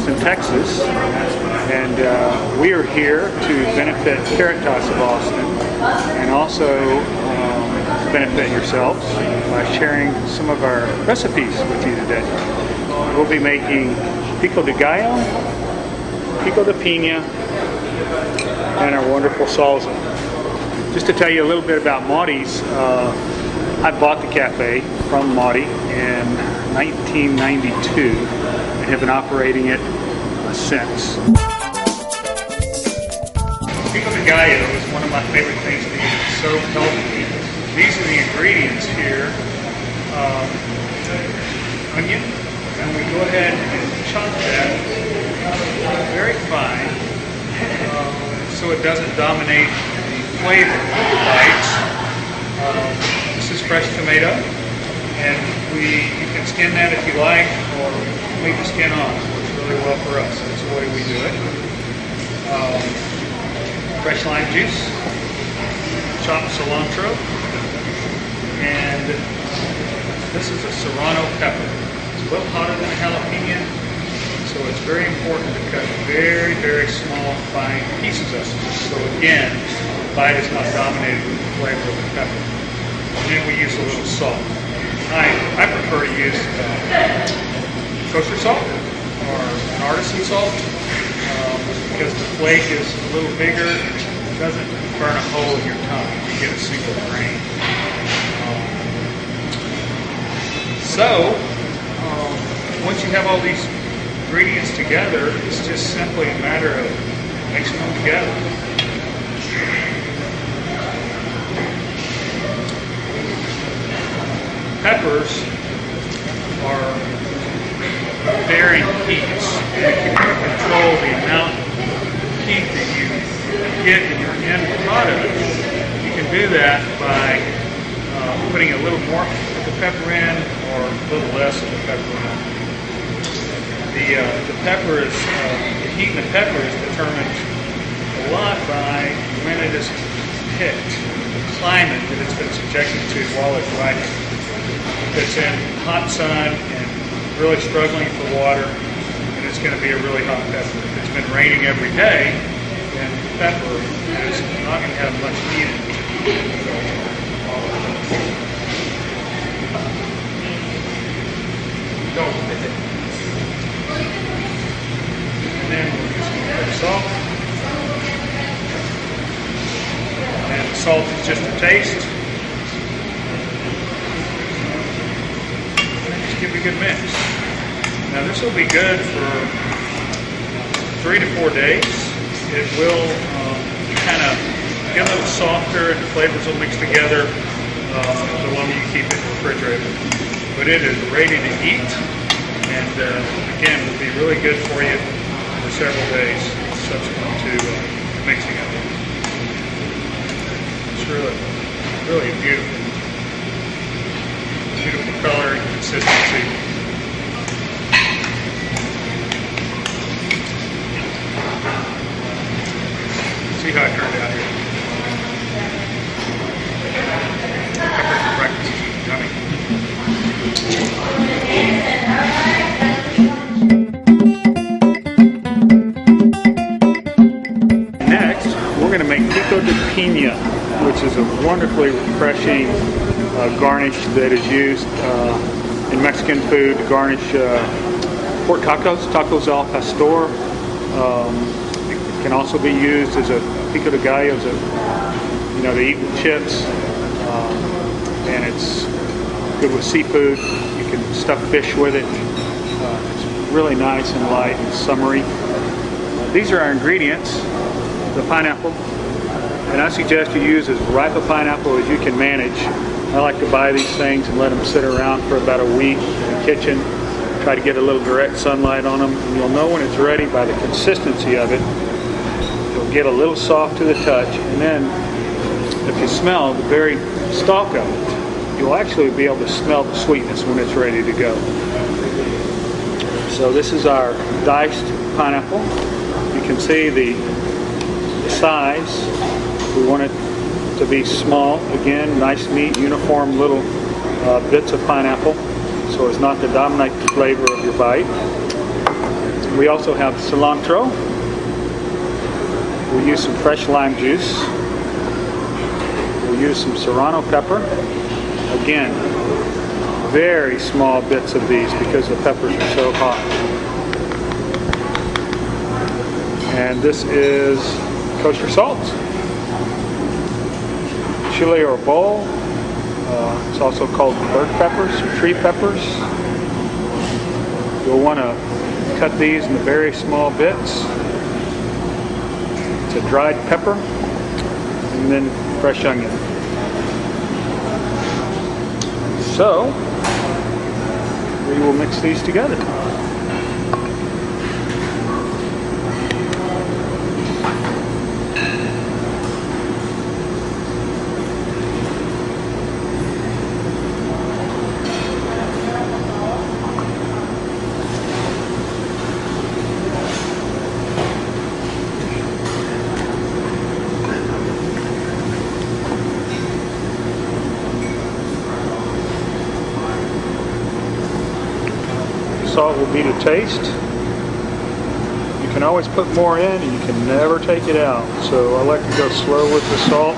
Austin, Texas, and we are here to benefit Carrot Tots of Austin, and also benefit yourselves by sharing some of our recipes with you today. We'll be making pico de gallo, pico de piña, and our wonderful salsa. Just to tell you a little bit about Maudie's, I bought the cafe from Maudie in 1992 and have been operating it since. Pico de gallo is one of my favorite things to eat. It's so healthy. These are the ingredients here. Onion, and we go ahead and chop that very fine so it doesn't dominate the flavor of the bites. This is fresh tomato, and you can skin that if you like, or leave the skin on. It works really well for us. That's the way we do it. Fresh lime juice, chopped cilantro, and this is a serrano pepper. It's a little hotter than a jalapeno, so it's very important to cut very, very small, fine pieces of it. So again, the bite is not dominated with the flavor of the pepper. And then we use a little salt. I prefer to use kosher salt or an artisan salt because the flake is a little bigger and it doesn't burn a hole in your tongue. You get a single grain. So, once you have all these ingredients together, it's just simply a matter of mixing them together. Peppers are varying heats. If you can control the amount of heat that you get in your end product, you can do that by putting a little more of the pepper in or a little less of the pepper in. The pepper is, the heat in the pepper is determined a lot by when it is picked, the climate that it's been subjected to while it's ripening. If it's in hot sun and really struggling for water, then it's going to be a really hot pepper. If it's been raining every day, then the pepper is not going to have much heat in it. Go with it. And then we'll use some salt. And the salt is just a taste. And just give it a good mix. Now this will be good for 3 to 4 days. It will kind of get a little softer and the flavors will mix together the longer you keep it in the refrigerator. But it is ready to eat, and again, will be really good for you for several days subsequent to mixing it. It's really beautiful. Beautiful color and consistency. See how it turned out here. Pepper for breakfast. Yummy. Next, we're going to make pico de piña, which is a wonderfully refreshing garnish that is used in Mexican food to garnish pork tacos, tacos al pastor. It can also be used as a pico de gallo, to eat with chips, and it's good with seafood. You can stuff fish with it. It's really nice and light and summery. These are our ingredients. The pineapple, and I suggest you use as ripe a pineapple as you can manage. I like to buy these things and let them sit around for about a week in the kitchen. Try to get a little direct sunlight on them, and you'll know when it's ready by the consistency of it. It'll get a little soft to the touch, and then if you smell the very stalk of it, you'll actually be able to smell the sweetness when it's ready to go. So this is our diced pineapple. You can see the size. We want it to be small. Again, nice, neat, uniform little bits of pineapple, so as not to dominate the flavor of your bite. We also have cilantro. We'll use some fresh lime juice. We'll use some serrano pepper. Again, very small bits of these because the peppers are so hot. And this is kosher salt. Chili or bole. It's also called bird peppers or tree peppers. You'll want to cut these into very small bits. It's a dried pepper and then fresh onion. So we will mix these together. Salt will be to taste. You can always put more in and you can never take it out. So I like to go slow with the salt.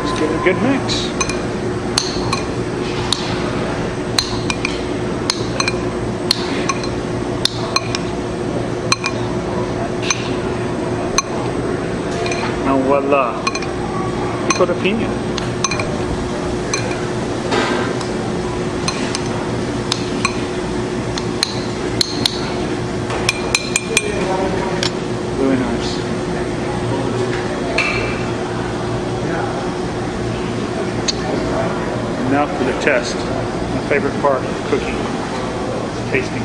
Let's give it a good mix. And voila. Pico de piña. Really nice. And now for the test. My favorite part of cooking, tasting.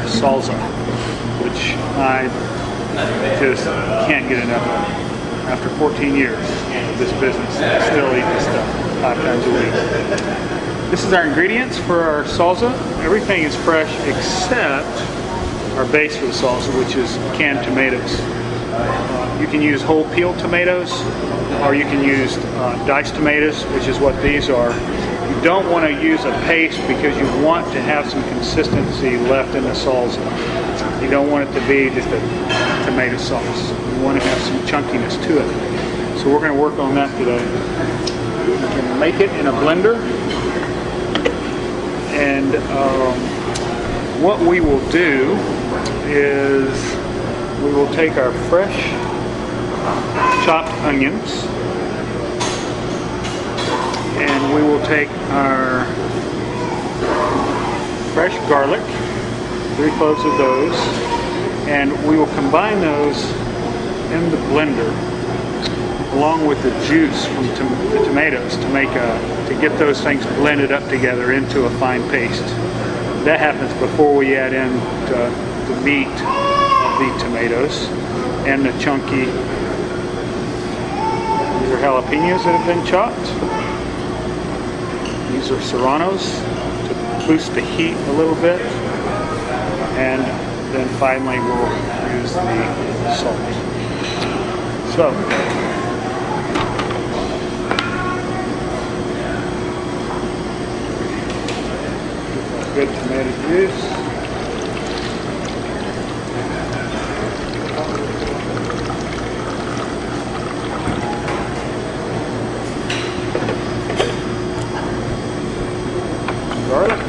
Salsa, which I just can't get enough of. After 14 years of this business, I still eat this stuff 5 times a week. This is our ingredients for our salsa. Everything is fresh except our base for the salsa, which is canned tomatoes. You can use whole peeled tomatoes, or you can use diced tomatoes, which is what these are. You don't want to use a paste because you want to have some consistency left in the salsa. You don't want it to be just a tomato sauce. You want to have some chunkiness to it. So we're going to work on that today. We can make it in a blender. And what we will do is we will take our fresh chopped onions, and we will take our fresh garlic, 3 cloves of those, and we will combine those in the blender along with the juice from the tomatoes to get those things blended up together into a fine paste. That happens before we add in the meat of the tomatoes and the chunky. These are jalapenos that have been chopped. These are serranos to boost the heat a little bit. And then finally we'll use the salt. So, good tomato juice. Garlic.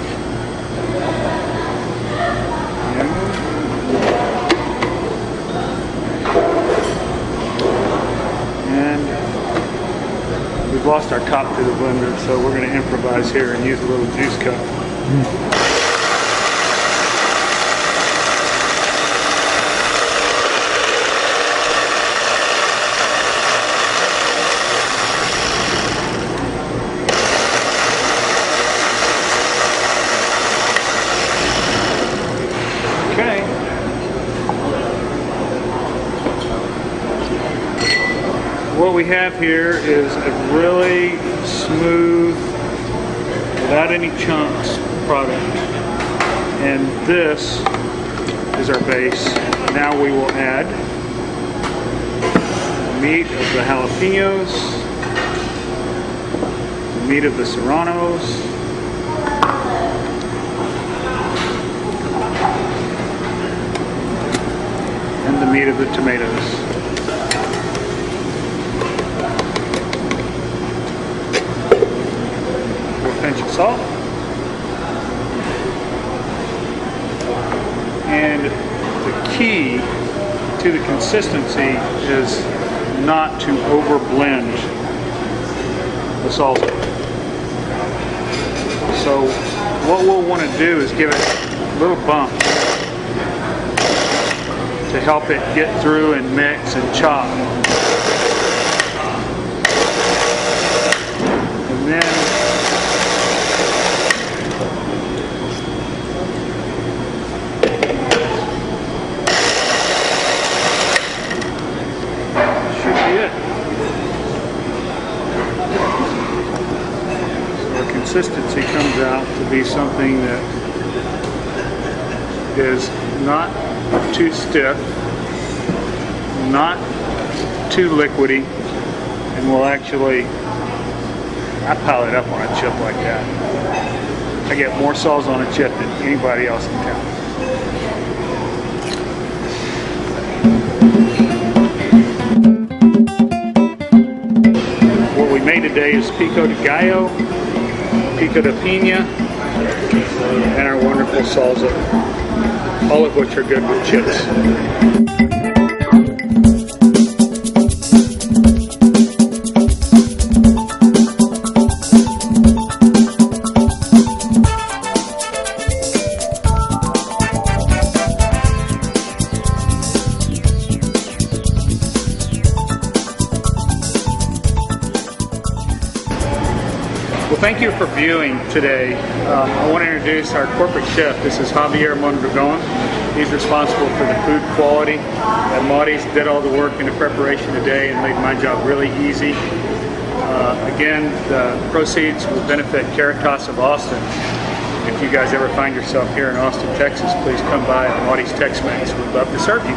And we've lost our top to the blender, so we're going to improvise here and use a little juice cup. Okay. What we have here is a really smooth without any chunks product. And this is our base. Now we will add the meat of the jalapenos, the meat of the serranos, and the meat of the tomatoes. A pinch of salt. And the key to the consistency is not to over blend the salsa. So what we'll want to do is give it little bumps to help it get through and mix and chop. And then should be it. So our consistency comes out to be something that is not too stiff, not too liquidy, and will actually, I pile it up on a chip like that. I get more salsa on a chip than anybody else in town. What we made today is pico de gallo, pico de piña, and our wonderful salsa, all of which are good with chips. Well, thank you for viewing today. I want to introduce our corporate chef. This is Javier Mondragon. He's responsible for the food quality at Maudie's, did all the work in the preparation today and made my job really easy. Again, the proceeds will benefit Caritas of Austin. If you guys ever find yourself here in Austin, Texas, please come by at Maudie's Tex-Mex. We'd love to serve you.